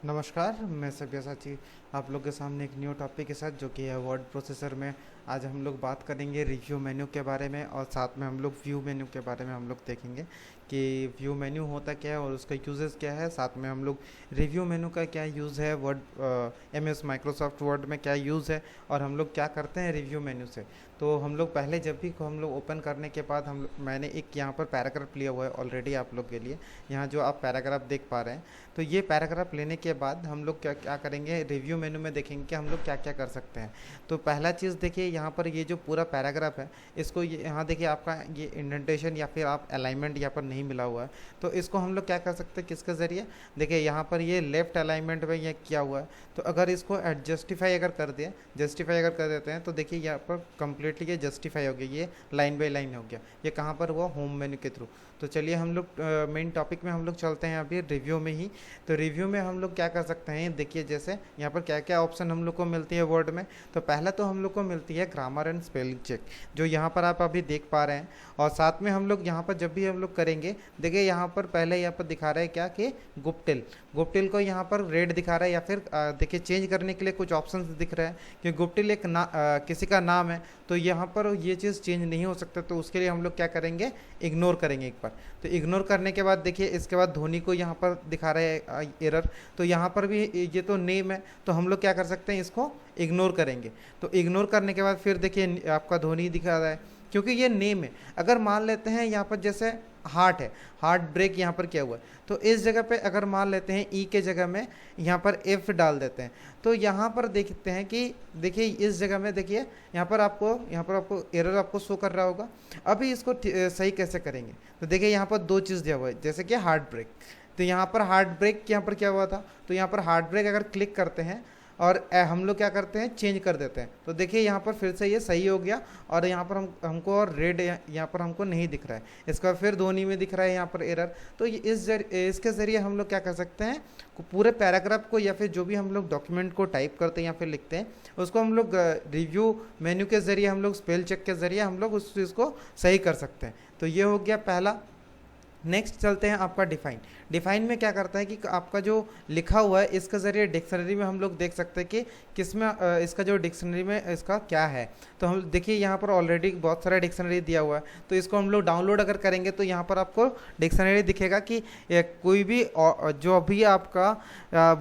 नमस्कार, मैं सब्यसाची आप लोग के सामने एक न्यू टॉपिक के साथ जो कि है वर्ड प्रोसेसर में। आज हम लोग बात करेंगे रिव्यू मेन्यू के बारे में और साथ में हम लोग व्यू मेन्यू के बारे में हम लोग देखेंगे कि व्यू मेन्यू होता क्या है और उसका यूजेस क्या है। साथ में हम लोग रिव्यू मेन्यू का क्या यूज़ है, वर्ड एमएस माइक्रोसॉफ्ट वर्ड में क्या यूज़ है और हम लोग क्या करते हैं रिव्यू मेन्यू से। तो हम लोग पहले जब भी हम लोग ओपन करने के बाद मैंने एक यहाँ पर पैराग्राफ लिया हुआ है ऑलरेडी आप लोग के लिए। यहाँ जो आप पैराग्राफ देख पा रहे हैं, तो ये पैराग्राफ लेने के बाद हम लोग क्या क्या करेंगे, रिव्यू मेनू में देखेंगे कि हम लोग क्या क्या कर सकते हैं। तो पहला चीज़ देखिए, यहाँ पर ये जो पूरा पैराग्राफ है इसको यहाँ देखिए आपका ये इंडेंटेशन या फिर आप अलाइनमेंट यहाँ पर नहीं मिला हुआ है। तो इसको हम लोग क्या कर सकते हैं, किसके ज़रिए, देखिए यहाँ पर ये लेफ़्ट अलाइनमेंट में ये किया हुआ है। तो अगर इसको जस्टिफाई अगर कर दिया, जस्टिफाई अगर कर देते हैं तो देखिए यहाँ पर कंप्लीटली ये जस्टिफाई हो गया, ये लाइन बाई लाइन हो गया। ये कहाँ पर हुआ, होम मेन्यू के थ्रू। तो चलिए हम लोग मेन टॉपिक में हम लोग चलते हैं अभी रिव्यू में ही। तो रिव्यू में हम लोग क्या कर सकते हैं, देखिए जैसे यहाँ पर क्या क्या ऑप्शन हम लोग को मिलती है वर्ड में। तो पहला तो हम लोग को मिलती है ग्रामर एंड स्पेलिंग चेक, जो यहाँ पर आप अभी देख पा रहे हैं। और साथ में हम लोग यहाँ पर जब भी हम लोग करेंगे, देखिए यहाँ पर पहले यहाँ पर दिखा रहा है क्या कि गुप्टिल, गुप्टिल को यहाँ पर रेड दिखा रहा है, या फिर देखिए चेंज करने के लिए कुछ ऑप्शन दिख रहा है कि गुप्टिल एक किसी का नाम है। तो यहाँ पर ये चीज़ चेंज नहीं हो सकता, तो उसके लिए हम लोग क्या करेंगे, इग्नोर करेंगे एक बार। तो इग्नोर करने के बाद देखिए इसके बाद धोनी को यहाँ पर दिखा रहा है एरर। तो यहाँ पर भी ये तो नेम है, तो हम लोग क्या कर सकते हैं, इसको इग्नोर करेंगे। तो इग्नोर करने के बाद फिर देखिए आपका धोनी दिखा रहा है क्योंकि ये नेम है। अगर मान लेते हैं यहाँ पर जैसे हार्ट है, हार्ट ब्रेक यहाँ पर किया हुआ है, तो इस जगह पे अगर मान लेते हैं ई के जगह में यहाँ पर एफ डाल देते हैं, तो यहाँ पर देखते हैं कि देखिए इस जगह में देखिए यहाँ पर आपको एरर आपको शो कर रहा होगा। अभी इसको सही कैसे करेंगे, तो देखिए यहाँ पर दो चीज़ दिया हुआ है, जैसे कि हार्ट ब्रेक। तो यहाँ पर हार्ट ब्रेक यहाँ पर क्या हुआ था, तो यहाँ पर हार्ट ब्रेक अगर क्लिक करते हैं और हम लोग क्या करते हैं, चेंज कर देते हैं, तो देखिए यहाँ पर फिर से ये सही हो गया। और यहाँ पर हमको और रेड यहाँ पर हमको नहीं दिख रहा है, इसका फिर धोनी में दिख रहा है यहाँ पर एरर। तो ये इसके ज़रिए हम लोग क्या कर सकते हैं, पूरे पैराग्राफ को या फिर जो भी हम लोग डॉक्यूमेंट को टाइप करते हैं या फिर लिखते हैं, उसको हम लोग रिव्यू मेन्यू के ज़रिए, हम लोग स्पेल चेक के ज़रिए हम लोग उस चीज़ को सही कर सकते हैं। तो ये हो गया पहला। नेक्स्ट चलते हैं आपका डिफाइन। डिफाइन में क्या करता है कि आपका जो लिखा हुआ है इसके ज़रिए डिक्शनरी में हम लोग देख सकते हैं कि किसमें इसका जो डिक्शनरी में इसका क्या है। तो हम देखिए यहाँ पर ऑलरेडी बहुत सारा डिक्शनरी दिया हुआ है, तो इसको हम लोग डाउनलोड अगर करेंगे तो यहाँ पर आपको डिक्शनरी दिखेगा कि कोई भी जो भी आपका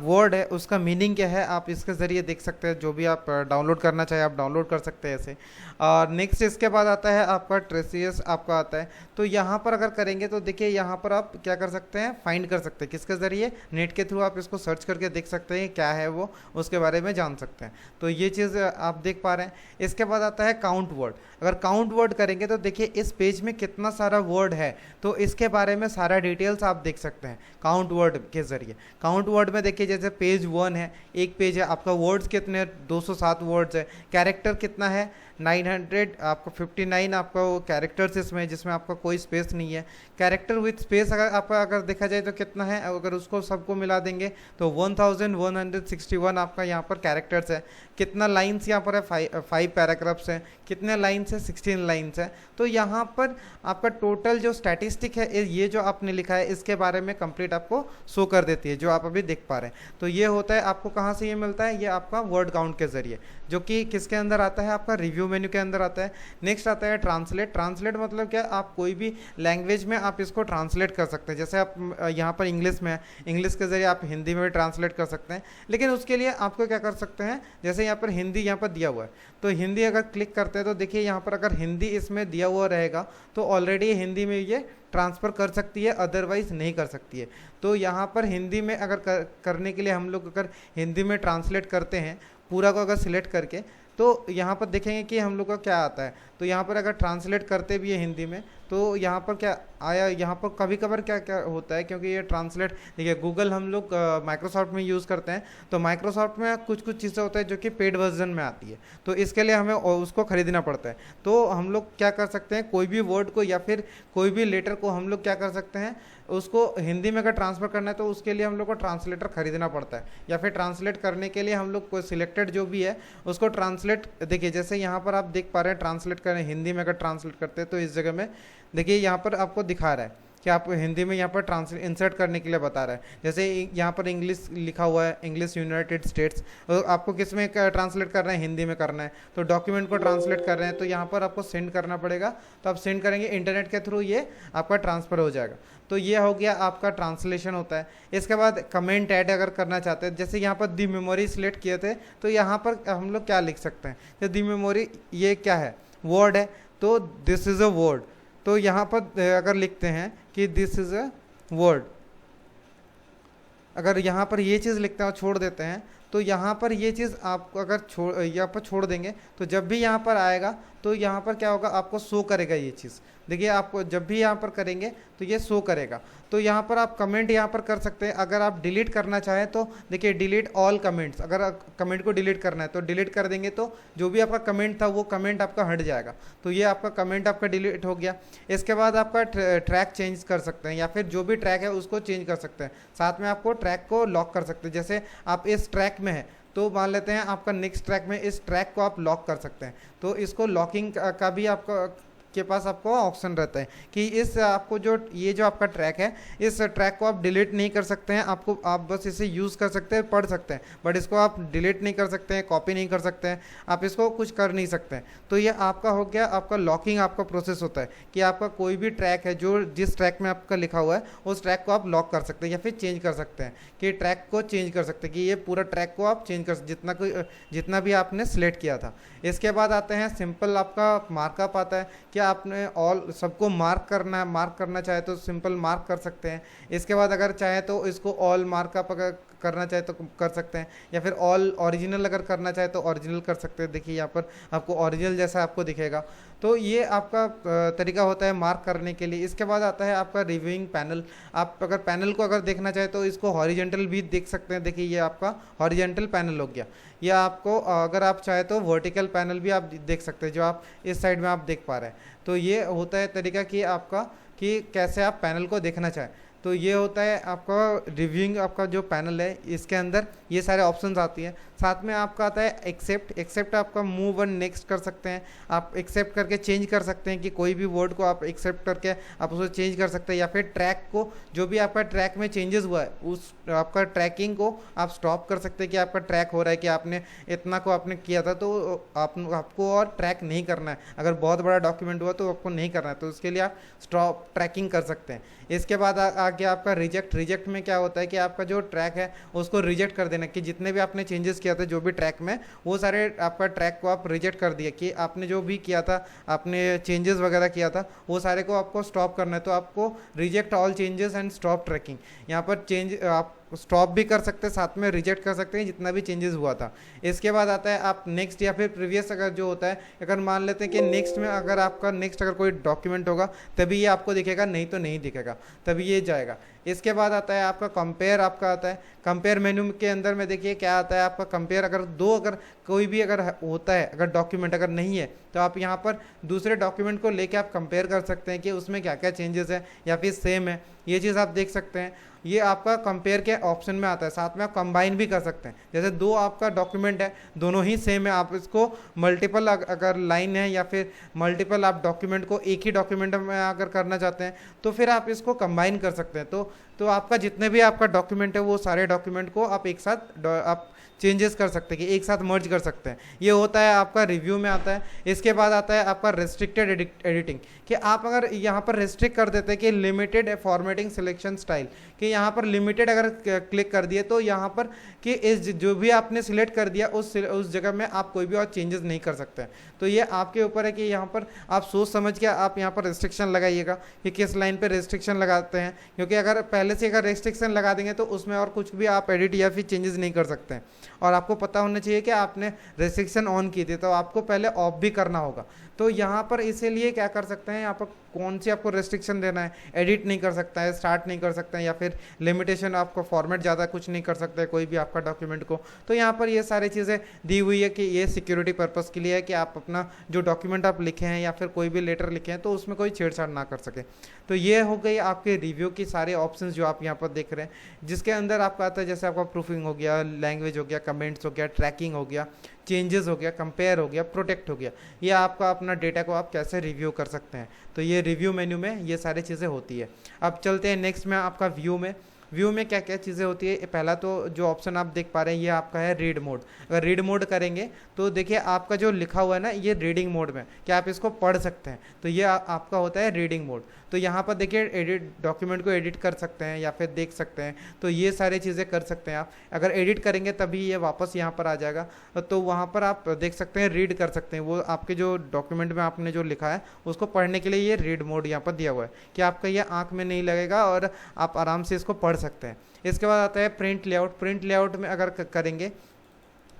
वर्ड है उसका मीनिंग क्या है, आप इसके ज़रिए देख सकते हैं। जो भी आप डाउनलोड करना चाहे आप डाउनलोड कर सकते हैं ऐसे। और नेक्स्ट इसके बाद आता है आपका ट्रेसियस आपका आता है। तो यहाँ पर अगर करेंगे तो देखिए यहाँ पर आप क्या कर सकते हैं, फाइंड कर सकते हैं, किसके ज़रिए, नेट के थ्रू आप इसको सर्च करके देख सकते हैं क्या है वो, उसके बारे में जान सकते हैं। तो ये चीज़ आप देख पा रहे हैं। इसके बाद आता है काउंट वर्ड। अगर काउंट वर्ड करेंगे तो देखिए इस पेज में कितना सारा वर्ड है, तो इसके बारे में सारा डिटेल्स आप देख सकते हैं काउंट वर्ड के ज़रिए। काउंट वर्ड में देखिए जैसे पेज 1 है, एक पेज है, आपका वर्ड्स कितने, 207 वर्ड्स है, कैरेक्टर कितना है, 900, आपका 59 आपका वो कैरेक्टर्स इसमें, जिसमें आपका कोई स्पेस नहीं है। कैरेक्टर विथ स्पेस अगर देखा जाए तो कितना है, अगर उसको सबको मिला देंगे तो 1161 आपका यहाँ पर कैरेक्टर्स है। कितना लाइन्स यहाँ पर है, 5 पैराग्राफ्स हैं। कितने लाइन्स है, 16 लाइन्स है। तो यहाँ पर आपका टोटल जो स्टैटिस्टिक है, ये जो आपने लिखा है इसके बारे में कंप्लीट आपको शो कर देती है, जो आप अभी देख पा रहे हैं। तो ये होता है, आपको कहाँ से ये मिलता है, ये आपका वर्ड काउंट के जरिए, जो कि किसके अंदर आता है, आपका रिव्यू मेन्यू के अंदर आता है। नेक्स्ट आता है ट्रांसलेट। ट्रांसलेट मतलब क्या, आप कोई भी लैंग्वेज में आप इसको ट्रांसलेट कर सकते हैं। जैसे आप यहाँ पर इंग्लिश में है, इंग्लिश के ज़रिए आप हिंदी में भी ट्रांसलेट कर सकते हैं। लेकिन उसके लिए आपको क्या कर सकते हैं, जैसे यहाँ पर हिंदी यहाँ पर दिया हुआ है, तो हिंदी अगर क्लिक करते हैं तो देखिए यहाँ पर अगर हिंदी इसमें दिया हुआ रहेगा तो ऑलरेडी हिंदी में ये ट्रांसफ़र कर सकती है, अदरवाइज़ नहीं कर सकती है। तो यहाँ पर हिंदी में अगर करने के लिए हम लोग अगर हिंदी में ट्रांसलेट करते हैं पूरा को अगर सिलेक्ट करके, तो यहाँ पर देखेंगे कि हम लोग का क्या आता है। तो यहाँ पर अगर ट्रांसलेट करते भी है हिंदी में, तो यहाँ पर क्या आया, यहाँ पर कभी कभार क्या क्या होता है, क्योंकि ये ट्रांसलेट देखिए गूगल हम लोग माइक्रोसॉफ्ट में यूज़ करते हैं, तो माइक्रोसॉफ्ट में कुछ कुछ चीज़ें होता है जो कि पेड वर्जन में आती है, तो इसके लिए हमें उसको ख़रीदना पड़ता है। तो हम लोग क्या कर सकते हैं, कोई भी वर्ड को या फिर कोई भी लेटर को हम लोग क्या कर सकते हैं, उसको हिंदी में अगर ट्रांसफ़र करना है तो उसके लिए हम लोग को ट्रांसलेटर ख़रीदना पड़ता है, या फिर ट्रांसलेट करने के लिए हम लोग कोई सिलेक्टेड जो भी है उसको ट्रांसलेट, देखिए जैसे यहाँ पर आप देख पा रहे हैं ट्रांसलेट करें, हिंदी में अगर ट्रांसलेट करते हैं तो इस जगह में देखिए यहाँ पर आपको दिखा रहा है कि आप हिंदी में यहाँ पर ट्रांसलेट इंसर्ट करने के लिए बता रहा है। जैसे यहाँ पर इंग्लिश लिखा हुआ है, इंग्लिश यूनाइटेड स्टेट्स, आपको किस में ट्रांसलेट करना है, हिंदी में करना है, तो डॉक्यूमेंट को ट्रांसलेट कर रहे हैं तो यहाँ पर आपको सेंड करना पड़ेगा। तो आप सेंड करेंगे इंटरनेट के थ्रू, ये आपका ट्रांसफ़र हो जाएगा। तो ये हो गया आपका ट्रांसलेशन होता है। इसके बाद कमेंट ऐड अगर करना चाहते हैं, जैसे यहाँ पर दी मेमोरी सिलेक्ट किए थे, तो यहाँ पर हम लोग क्या लिख सकते हैं, तो दी मेमोरी ये क्या है, वर्ड है, तो दिस इज़ अ वर्ड। तो यहाँ पर अगर लिखते हैं कि दिस इज़ अ वर्ड, अगर यहाँ पर ये चीज़ लिखते हैं और छोड़ देते हैं, तो यहाँ पर ये चीज़ आपको अगर यहाँ पर छोड़ देंगे तो जब भी यहाँ पर आएगा तो यहाँ पर क्या होगा, आपको शो करेगा ये चीज़। देखिए आपको जब भी यहाँ पर करेंगे तो ये शो करेगा। तो यहाँ पर आप कमेंट यहाँ पर कर सकते हैं। अगर आप डिलीट करना चाहें तो देखिए डिलीट ऑल कमेंट्स, अगर कमेंट को डिलीट करना है तो डिलीट कर देंगे तो जो भी आपका कमेंट था वो कमेंट आपका हट जाएगा। तो ये आपका कमेंट आपका डिलीट हो गया। इसके बाद आपका ट्रैक चेंज कर सकते हैं, या फिर जो भी ट्रैक है उसको चेंज कर सकते हैं। साथ में आपको ट्रैक को लॉक कर सकते हैं। जैसे आप इस ट्रैक में है तो मान लेते हैं आपका नेक्स्ट ट्रैक में इस ट्रैक को आप लॉक कर सकते हैं। तो इसको लॉकिंग का भी आपका के पास आपको ऑप्शन रहता है कि इस आपको जो ये जो आपका ट्रैक है, इस ट्रैक को आप डिलीट नहीं कर सकते हैं। आपको आप बस इसे यूज़ कर सकते हैं, पढ़ सकते हैं, बट इसको आप डिलीट नहीं कर सकते हैं, कॉपी नहीं कर सकते हैं, आप इसको कुछ कर नहीं सकते हैं। तो ये आपका हो गया, आपका लॉकिंग आपका प्रोसेस होता है कि आपका कोई भी ट्रैक है जो जिस ट्रैक में आपका लिखा हुआ है उस ट्रैक को आप लॉक कर सकते हैं या फिर चेंज कर सकते हैं, कि ट्रैक को चेंज कर सकते हैं कि ये पूरा ट्रैक को आप चेंज कर जितना भी आपने सिलेक्ट किया था। इसके बाद आते हैं सिंपल आपका मार्कअप आता है कि आपने ऑल सबको मार्क करना चाहे तो सिंपल मार्क कर सकते हैं। इसके बाद अगर चाहे तो इसको ऑल मार्कअप अगर करना चाहे तो कर सकते हैं, या फिर ऑल ओरिजिनल अगर करना चाहे तो ओरिजिनल कर सकते हैं। देखिए यहाँ पर आपको ओरिजिनल जैसा आपको दिखेगा। तो ये आपका तरीका होता है मार्क करने के लिए। इसके बाद आता है आपका रिव्यूइंग पैनल। आप अगर पैनल को अगर देखना चाहे तो इसको हॉरिजेंटल भी देख सकते हैं। देखिए ये आपका हॉरिजेंटल पैनल हो गया। या आपको अगर आप चाहे तो वर्टिकल पैनल भी आप देख सकते हैं, जो आप इस साइड में आप देख पा रहे हैं। तो ये होता है तरीका कि आपका कि कैसे आप पैनल को देखना चाहें। तो ये होता है आपका रिव्यूइंग आपका जो पैनल है, इसके अंदर ये सारे ऑप्शंस आती हैं। साथ में आपका आता है एक्सेप्ट आपका मूव एंड नेक्स्ट कर सकते हैं। आप एक्सेप्ट करके चेंज कर सकते हैं कि कोई भी वर्ड को आप एक्सेप्ट करके आप उसको चेंज कर सकते हैं, या फिर ट्रैक को जो भी आपका ट्रैक में चेंजेस हुआ है उस आपका ट्रैकिंग को आप स्टॉप कर सकते हैं कि आपका ट्रैक हो रहा है कि आपने इतना को आपने किया था तो आपको और ट्रैक नहीं करना है। अगर बहुत बड़ा डॉक्यूमेंट हुआ तो आपको नहीं करना है, तो उसके लिए आप स्टॉप ट्रैकिंग कर सकते हैं। इसके बाद आगे आपका रिजेक्ट में क्या होता है कि आपका जो ट्रैक है उसको रिजेक्ट कर देना, कि जितने भी आपने चेंजेस किया था जो भी ट्रैक में, वो सारे आपका ट्रैक को आप रिजेक्ट कर दिया कि आपने जो भी किया था, आपने चेंजेस वगैरह किया था वो सारे को आपको स्टॉप करना है। तो आपको reject all changes and stop tracking, यहाँ पर चेंज आप स्टॉप भी कर सकते हैं, साथ में रिजेक्ट कर सकते हैं जितना भी चेंजेस हुआ था। इसके बाद आता है आप नेक्स्ट या फिर प्रीवियस, अगर जो होता है अगर मान लेते हैं कि नेक्स्ट में अगर आपका नेक्स्ट अगर कोई डॉक्यूमेंट होगा तभी ये आपको दिखेगा, नहीं तो नहीं दिखेगा, तभी ये जाएगा। इसके बाद आता है आपका कंपेयर आपका आता है। कंपेयर मेन्यू के अंदर में देखिए क्या आता है आपका कंपेयर, अगर कोई भी अगर होता है, अगर डॉक्यूमेंट अगर नहीं है तो आप यहाँ पर दूसरे डॉक्यूमेंट को लेके आप कंपेयर कर सकते हैं कि उसमें क्या क्या चेंजेस है या फिर सेम है, ये चीज़ आप देख सकते हैं। ये आपका कंपेयर के ऑप्शन में आता है। साथ में आप कंबाइन भी कर सकते हैं, जैसे दो आपका डॉक्यूमेंट है दोनों ही सेम है, आप इसको मल्टीपल अगर लाइन है या फिर मल्टीपल आप डॉक्यूमेंट को एक ही डॉक्यूमेंट में अगर करना चाहते हैं तो फिर आप इसको कंबाइन कर सकते हैं। तो आपका जितने भी आपका डॉक्यूमेंट है वो सारे डॉक्यूमेंट को आप एक साथ आप चेंजेस कर सकते हैं कि एक साथ मर्ज कर सकते हैं। ये होता है आपका रिव्यू में आता है। इसके बाद आता है आपका रेस्ट्रिक्टेड एडिटिंग, कि आप अगर यहाँ पर रेस्ट्रिक्ट कर देते हैं कि लिमिटेड फॉर्मेटिंग सिलेक्शन स्टाइल, कि यहाँ पर लिमिटेड अगर क्लिक कर दिए तो यहाँ पर कि इस जो भी आपने सिलेक्ट कर दिया उस जगह में आप कोई भी और चेंजेस नहीं कर सकते हैं। तो ये आपके ऊपर है कि यहाँ पर आप सोच समझ के आप यहाँ पर रेस्ट्रिक्शन लगाइएगा कि किस लाइन पर रेस्ट्रिक्शन लगाते हैं, क्योंकि अगर पहले से अगर रेस्ट्रिक्शन लगा देंगे तो उसमें और कुछ भी आप एडिट या फिर चेंजेस नहीं कर सकते हैं। और आपको पता होना चाहिए कि आपने रेस्ट्रिक्शन ऑन की थी तो आपको पहले ऑफ भी करना होगा। तो यहाँ पर इसीलिए क्या कर सकते हैं, यहाँ पर कौन सी आपको रेस्ट्रिक्शन देना है, एडिट नहीं कर सकता है, स्टार्ट नहीं कर सकते हैं, या फिर लिमिटेशन आपको फॉर्मेट ज़्यादा कुछ नहीं कर सकते कोई भी आपका डॉक्यूमेंट को। तो यहाँ पर ये सारी चीज़ें दी हुई है कि ये सिक्योरिटी पर्पज़ के लिए है कि आप अपना जो डॉक्यूमेंट आप लिखे हैं या फिर कोई भी लेटर लिखे हैं तो उसमें कोई छेड़छाड़ ना कर सके। तो ये हो गई आपके रिव्यू की सारे ऑप्शन जो आप यहाँ पर देख रहे हैं, जिसके अंदर आपका आता है जैसे आपका प्रूफिंग हो गया, लैंग्वेज हो गया, कमेंट्स हो गया, ट्रैकिंग हो गया, चेंजेस हो गया, कंपेयर हो गया, प्रोटेक्ट हो गया। ये आपका अपना डेटा को आप कैसे रिव्यू कर सकते हैं। तो ये रिव्यू मेन्यू में ये सारी चीज़ें होती है। अब चलते हैं नेक्स्ट में आपका व्यू में। व्यू में क्या क्या चीज़ें होती है, पहला तो जो ऑप्शन आप देख पा रहे हैं ये आपका है रीड मोड। अगर रीड मोड करेंगे तो देखिए आपका जो लिखा हुआ है ना ये रीडिंग मोड में, क्या आप इसको पढ़ सकते हैं, तो ये आपका होता है रीडिंग मोड। तो यहाँ पर देखिए एडिट, डॉक्यूमेंट को एडिट कर सकते हैं या फिर देख सकते हैं, तो ये सारी चीज़ें कर सकते हैं आप। अगर एडिट करेंगे तभी ये वापस यहाँ पर आ जाएगा, तो वहाँ पर आप देख सकते हैं, रीड कर सकते हैं, वो आपके जो डॉक्यूमेंट में आपने जो लिखा है उसको पढ़ने के लिए ये रीड मोड यहाँ पर दिया हुआ है कि आपका ये आँख में नहीं लगेगा और आप आराम से इसको पढ़ सकते हैं। इसके बाद आता है प्रिंट लेआउट। प्रिंट लेआउट में अगर करेंगे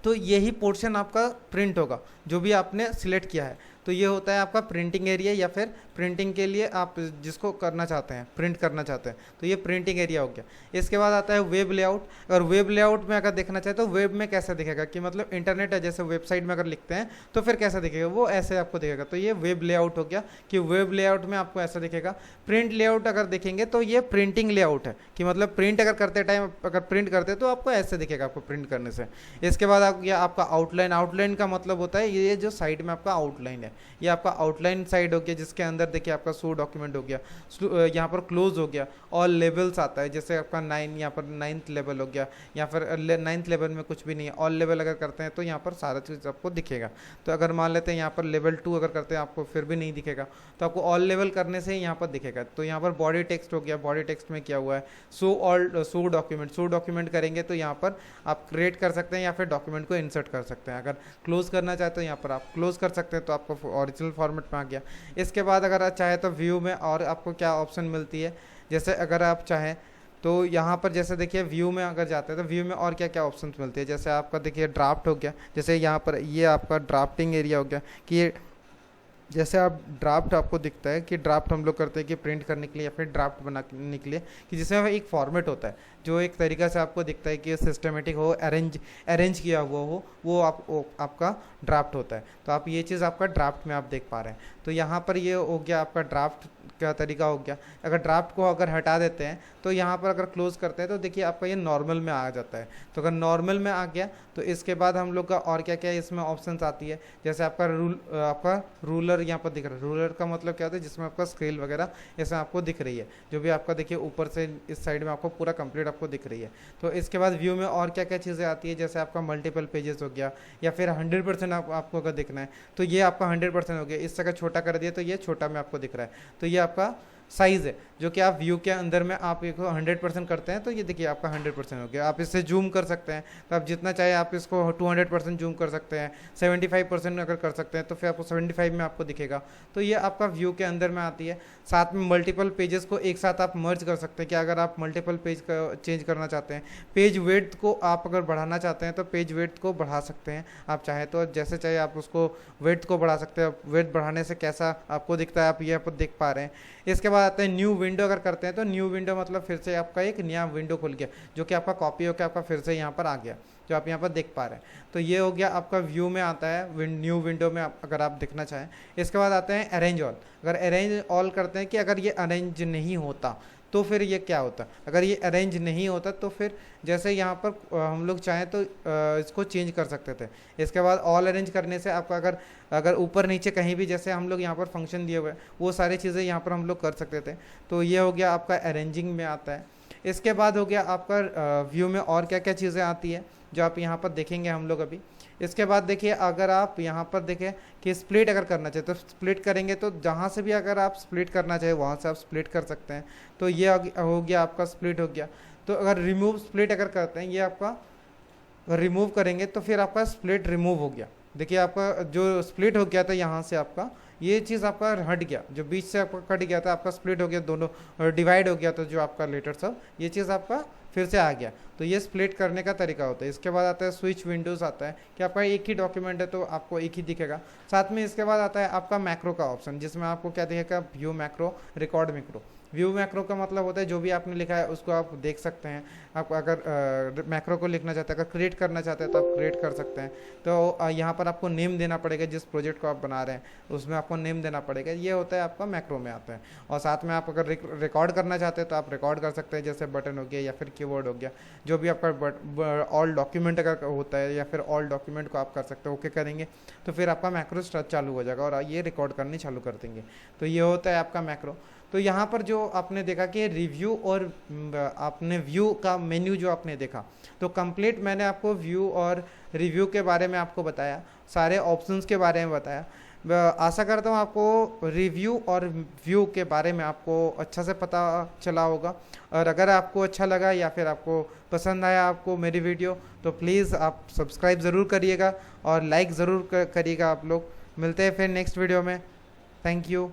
तो यही पोर्शन आपका प्रिंट होगा जो भी आपने सिलेक्ट किया है, तो ये होता है आपका प्रिंटिंग एरिया या फिर प्रिंटिंग के लिए आप जिसको करना चाहते हैं, प्रिंट करना चाहते हैं, तो ये प्रिंटिंग एरिया हो गया। इसके बाद आता है वेब लेआउट। अगर वेब लेआउट में अगर देखना चाहे तो वेब में कैसा दिखेगा कि मतलब इंटरनेट है, जैसे वेबसाइट में अगर लिखते हैं तो फिर कैसा दिखेगा, वो ऐसे आपको दिखेगा, तो ये वेब लेआउट हो गया कि वेब लेआउट में आपको ऐसा दिखेगा। प्रिंट लेआउट अगर देखेंगे तो ये प्रिंटिंग लेआउट है कि मतलब प्रिंट अगर करते टाइम अगर प्रिंट करते तो आपको ऐसे दिखेगा आपको प्रिंट करने से। इसके बाद आपका आउटलाइन। आउटलाइन का मतलब होता है ये जो साइड में आपका आउटलाइन है, ये आपका आउटलाइन साइड हो गया, जिसके अंदर देखिए आपका शो डॉक्यूमेंट हो गया, यहाँ पर क्लोज हो गया, और लेवल्स आता है, जैसे आपका 9 यहाँ पर 9th लेवल हो गया, या फिर 9th लेवल में कुछ भी नहीं है, ऑल लेवल अगर करते हैं तो यहाँ पर सारा चीज़ आपको दिखेगा। तो अगर मान लेते हैं यहाँ पर लेवल 2 अगर करते हैं आपको फिर भी नहीं दिखेगा, तो आपको ऑल लेवल करने से यहाँ पर दिखेगा। तो यहाँ पर बॉडी टेक्स्ट हो गया, बॉडी टेक्स्ट में क्या हुआ है, शो डॉक्यूमेंट। शो डॉक्यूमेंट करेंगे तो यहाँ पर आप क्रिएट कर सकते हैं या फिर डॉक्यूमेंट को इंसर्ट कर सकते हैं। अगर क्लोज करना चाहते हैं यहाँ पर आप क्लोज कर सकते हैं, तो आपको ओरिजिनल फॉर्मेट में आ गया। इसके बाद अगर आप चाहे तो व्यू में और आपको क्या ऑप्शन मिलती है, जैसे अगर आप चाहें तो यहाँ पर जैसे देखिए व्यू में अगर जाते हैं तो व्यू में और क्या क्या ऑप्शंस मिलती है, जैसे आपका देखिए ड्राफ्ट हो गया, जैसे यहाँ पर ये आपका ड्राफ्टिंग एरिया हो गया कि ये जैसे आप ड्राफ्ट आपको दिखता है कि ड्राफ्ट हम लोग करते हैं कि प्रिंट करने के लिए या फिर ड्राफ्ट बनाने के लिए, कि जिसमें एक फॉर्मेट होता है जो एक तरीका से आपको दिखता है कि सिस्टमेटिक हो, अरेंज किया हुआ हो, वो आपका ड्राफ्ट होता है। तो आप ये चीज़ आपका ड्राफ्ट में आप देख पा रहे हैं। तो यहाँ पर ये हो गया आपका ड्राफ्ट का तरीका हो गया। अगर ड्राफ्ट को अगर हटा देते हैं तो यहाँ पर अगर क्लोज करते हैं तो देखिए आपका ये नॉर्मल में आ जाता है। तो अगर नॉर्मल में आ गया तो इसके बाद हम लोग का और क्या क्या इसमें ऑप्शंस आती है, जैसे आपका रूलर यहाँ पर दिख रहा है। रूलर का मतलब क्या होता है, जिसमें आपका स्केल वगैरह इसमें आपको दिख रही है, जो भी आपका देखिए ऊपर से इस साइड में आपको पूरा कंप्लीट आपको दिख रही है। तो इसके बाद व्यू में और क्या क्या चीज़ें आती है, जैसे आपका मल्टीपल पेजेस हो गया, या फिर 100% आपको अगर दिखना है तो ये आपका 100% हो गया। इस जगह छोटा कर दिया तो ये छोटा में आपको दिख रहा है। तो ये आपका साइज़ है जो कि आप व्यू के अंदर में आप इसको 100% करते हैं तो ये देखिए आपका 100% हो गया। आप इससे जूम कर सकते हैं, तो आप जितना चाहे आप इसको 200% जूम कर सकते हैं। 75% अगर कर सकते हैं तो फिर आपको 75 में आपको दिखेगा। तो ये आपका व्यू के अंदर में आती है। साथ में मल्टीपल पेजेस को एक साथ आप मर्ज कर सकते हैं कि अगर आप मल्टीपल पेज का चेंज करना चाहते हैं, पेज वेड्थ को आप अगर बढ़ाना चाहते हैं तो पेज वेड्थ को बढ़ा सकते हैं आप चाहें तो, जैसे चाहे आप उसको वेड्थ को बढ़ा सकते हैं। वेड्थ बढ़ाने से कैसा आपको दिखता है आप ये आप देख पा रहे हैं। इसके बाद आता है न्यू विंडो। अगर करते हैं तो न्यू विंडो मतलब फिर से आपका एक नया विंडो खुल गया, जो कि आपका कॉपी होकर आपका फिर से यहाँ पर आ गया, जो आप यहाँ पर देख पा रहे हैं। तो ये हो गया आपका व्यू में आता है, न्यू विंडो में अगर आप दिखना चाहें। इसके बाद आते हैं अरेंज ऑल। अगर अरेंज ऑल करते हैं कि अगर ये अरेंज नहीं होता तो फिर ये क्या होता, अगर ये अरेंज नहीं होता तो फिर जैसे यहाँ पर हम लोग चाहें तो इसको चेंज कर सकते थे। इसके बाद ऑल अरेंज करने से आपका अगर ऊपर नीचे कहीं भी जैसे हम लोग यहाँ पर फंक्शन दिए हुए हैं वो सारी चीज़ें यहाँ पर हम लोग कर सकते थे। तो ये हो गया आपका अरेंजिंग में आता है। इसके बाद हो गया आपका व्यू में और क्या क्या चीज़ें आती है जो आप यहाँ पर देखेंगे हम लोग अभी। इसके बाद देखिए अगर आप यहाँ पर देखें कि स्प्लिट अगर करना चाहिए तो स्प्लिट करेंगे, तो जहाँ से भी अगर आप स्प्लिट करना चाहिए वहाँ से आप स्प्लिट कर सकते हैं। तो ये हो गया आपका स्प्लिट हो गया। तो अगर रिमूव स्प्लिट अगर करते हैं, ये आपका रिमूव करेंगे तो फिर आपका स्प्लिट रिमूव हो गया। देखिए आपका जो स्प्लिट हो गया था यहाँ से आपका ये चीज़ आपका हट गया, जो बीच से आपका कट गया था, आपका स्प्लिट हो गया, दोनों डिवाइड हो गया था जो आपका लेटर सब, ये चीज़ आपका फिर से आ गया। तो ये स्प्लिट करने का तरीका होता है। इसके बाद आता है स्विच विंडोज़ आता है कि आपका एक ही डॉक्यूमेंट है तो आपको एक ही दिखेगा। साथ में इसके बाद आता है आपका मैक्रो का ऑप्शन, जिसमें आपको क्या दिखेगा, view macro, record macro. View macro का मतलब होता है जो भी आपने लिखा है उसको आप देख सकते हैं। आप अगर मैक्रो को लिखना चाहते हैं, अगर क्रिएट करना चाहते हैं तो आप क्रिएट कर सकते हैं। तो यहाँ पर आपको नेम देना पड़ेगा, जिस प्रोजेक्ट को आप बना रहे हैं उसमें आपको नेम देना पड़ेगा। ये होता है आपका मैक्रो में आता है। और साथ में आप अगर रिकॉर्ड करना चाहते हैं तो आप रिकॉर्ड कर सकते हैं, जैसे बटन हो गया या फिर कीवर्ड हो गया, जो भी आपका ऑल डॉक्यूमेंट का होता है, या फिर ऑल डॉक्यूमेंट को आप कर सकते हैं। ओके करेंगे तो फिर आपका मैक्रो चालू हो जाएगा और ये रिकॉर्ड करनी चालू कर देंगे। तो ये होता है आपका मैक्रो। तो यहाँ पर जो आपने देखा कि रिव्यू और आपने व्यू का मेन्यू जो आपने देखा, तो कंप्लीट मैंने आपको व्यू और रिव्यू के बारे में आपको बताया, सारे ऑप्शंस के बारे में बताया। आशा करता हूँ आपको रिव्यू और व्यू के बारे में आपको अच्छा से पता चला होगा। और अगर आपको अच्छा लगा या फिर आपको पसंद आया आपको मेरी वीडियो, तो प्लीज़ आप सब्सक्राइब ज़रूर करिएगा और लाइक ज़रूर करिएगा आप लोग। मिलते हैं फिर नेक्स्ट वीडियो में। Thank you.